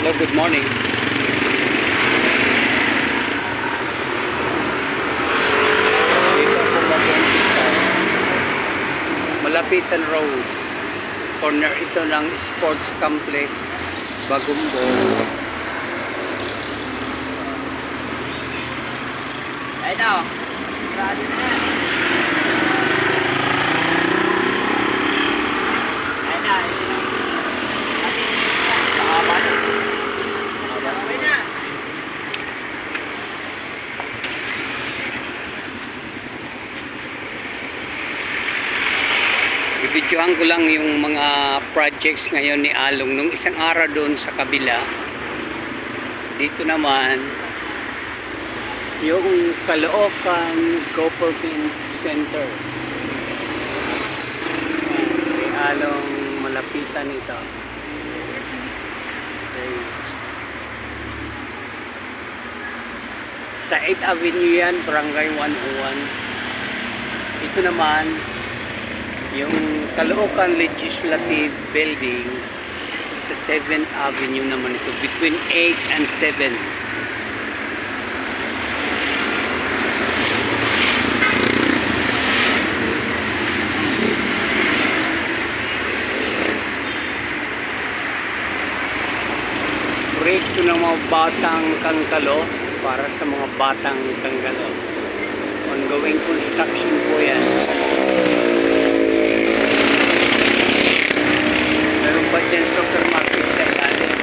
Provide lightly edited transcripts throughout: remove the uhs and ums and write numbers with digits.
Hello, good morning. Dito ako mapunti sa Malapitan Road. Corner ito ng Sports Complex, Bagumbo. Ay daw. Grabe na yan. Ay na. Mahaba na. Okay na. Ibidyohan ko lang yung mga projects ngayon ni Along nung isang araw doon sa kabila. Dito naman yung Caloocan Government Center. Si Along malapitan ito. Okay. Sa 8th Avenue yan, Barangay 101. Ito naman yung Caloocan Legislative Building sa 7th Avenue naman ito, between 8 and 7. Proyekto ng mga batang Kangkalo para sa mga batang Kangkalo. Ongoing construction po yan. Meron pa dyan supermarket sa ilalim.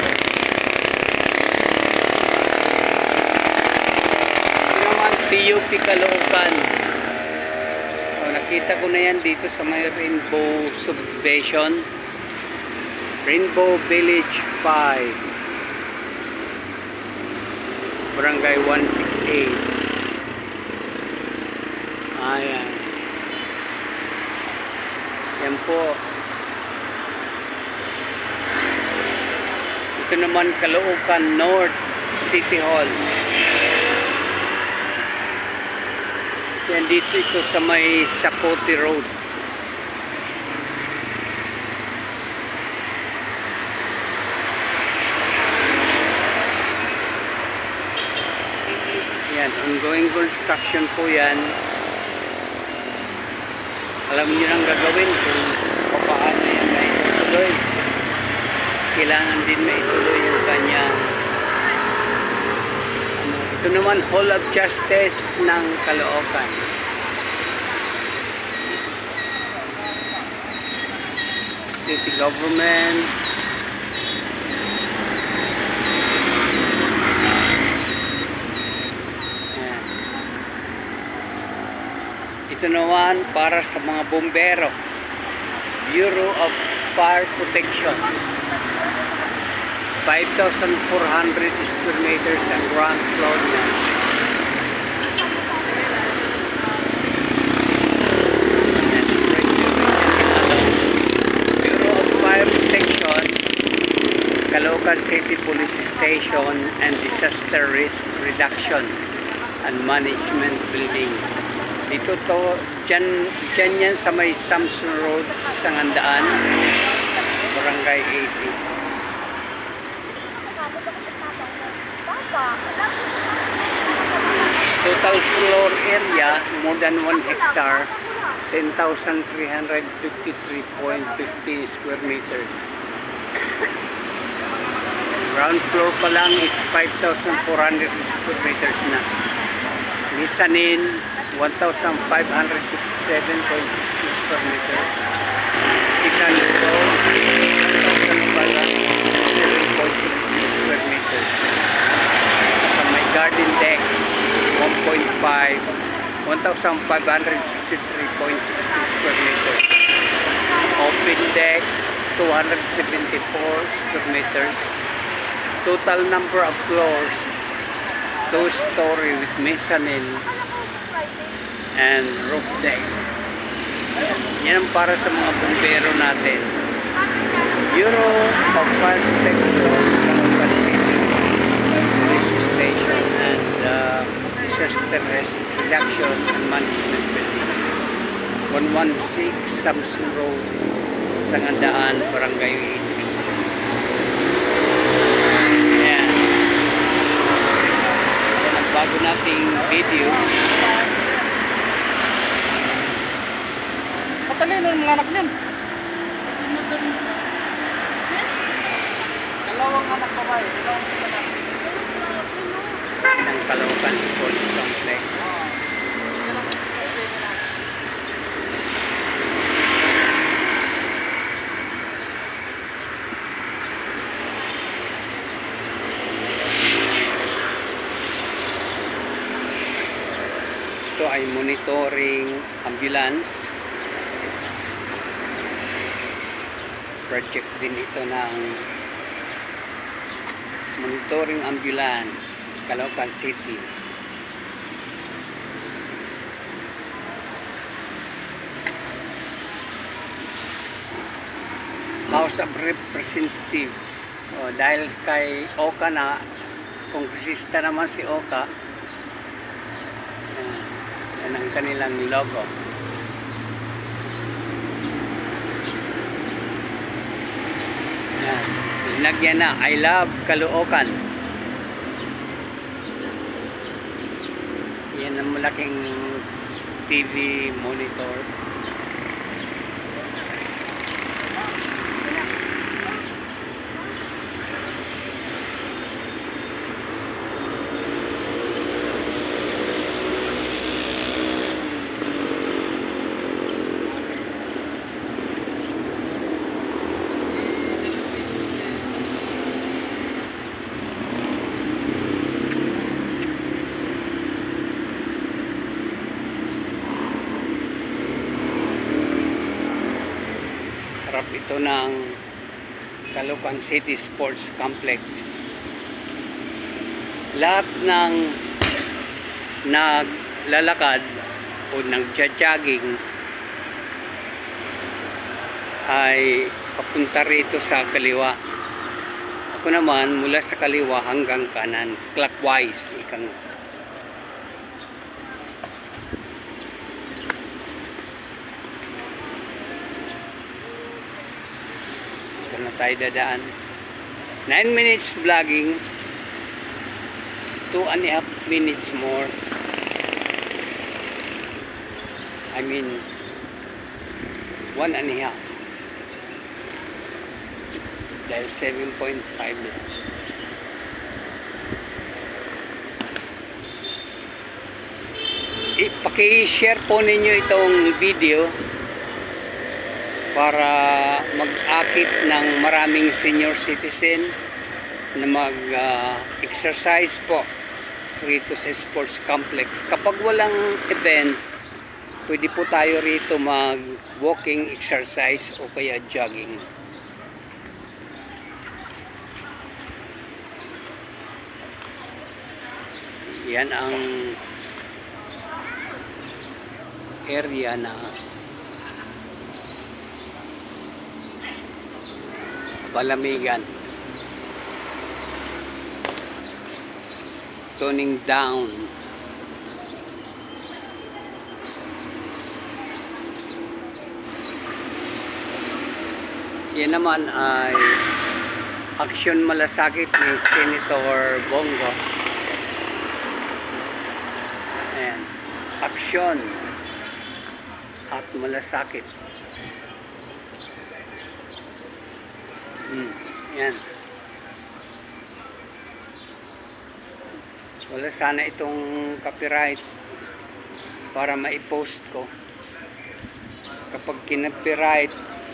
Ito naman PUP Caloocan. Nakita ko na yan dito sa may Rainbow Subdivision, Rainbow Village 5, Barangay 168. Ayan. Yan po. Ito naman Caloocan North City Hall. Yan dito ito sa may Sapote Road. Yan, ongoing construction po yan. Alam niyo nang gagawin kung paano yan na itutuloy. Kailangan din na ituloy yung kanya. Ito naman Hall of Justice ng Caloocan. City Government. Ayan. Ito naman para sa mga bombero, Bureau of Fire Protection. 5,400 square meters ang ground floor niya. Bureau of Fire Protection, Caloocan City Police Station and Disaster Risk Reduction and Management Building. Dito to, dyan yan sa may Samson Road, Sangandaan, Barangay 80. Total floor area, more than 1 hectare, 10,353.50 square meters. Ground floor pa lang is 5,400 square meters na. Mezzanine, 1,557.60 square meters. Second floor, 1,507.60 square meters. Sa may garden deck, 1,563.60 square meters. Open deck, 274 square meters. Total number of floors, 2-story with mezzanine and roof deck. Yan ang para sa mga bumbero natin. Bureau of Fire Protection, Caloocan City Police Station and Disaster Risk Reduction and Management Building, 116 Samson Road, Sangandaan, Barangay 80. video. Patalino ng mga anak niyan. Dalawang anak babae, dalawang anak. Ng Caloocan Sports Complex. Ito ay monitoring ambulance. Project din ito ng monitoring ambulance, Caloocan City. House of Representatives. Dahil kay Oka na, kongresista naman si Oka, yan ang kanilang logo. Yan. Linagyan na, I love Caloocan. Yan ang malaking TV monitor. Harap ito ng Caloocan City Sports Complex. Lahat ng naglalakad o nagja-jogging ay papunta rito sa kaliwa. Ako naman mula sa kaliwa hanggang kanan, clockwise ikang. Na tayo dadaan. 9 minutes vlogging, 2.5 minutes more. I mean 1.5 dahil 7.5 minutes. Paki-share po ninyo itong video para mag-akit ng maraming senior citizen na mag-exercise po rito sa sports complex. Kapag walang event, pwede po tayo rito mag-walking exercise o kaya jogging. Yan ang area na palamigan, toning down. Yan naman ay aksyon malasakit ni Senator Bongo. Ayan, aksyon at malasakit. Yan. Wala sana itong copyright para ma-post ko. Kapag kinopyright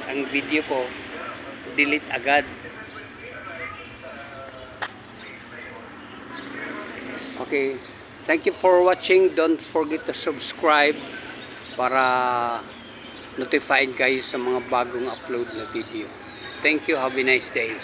ang video ko, delete agad. Okay. Thank you for watching. Don't forget to subscribe para notified kayo sa mga bagong upload na video. Thank you. Have a nice day.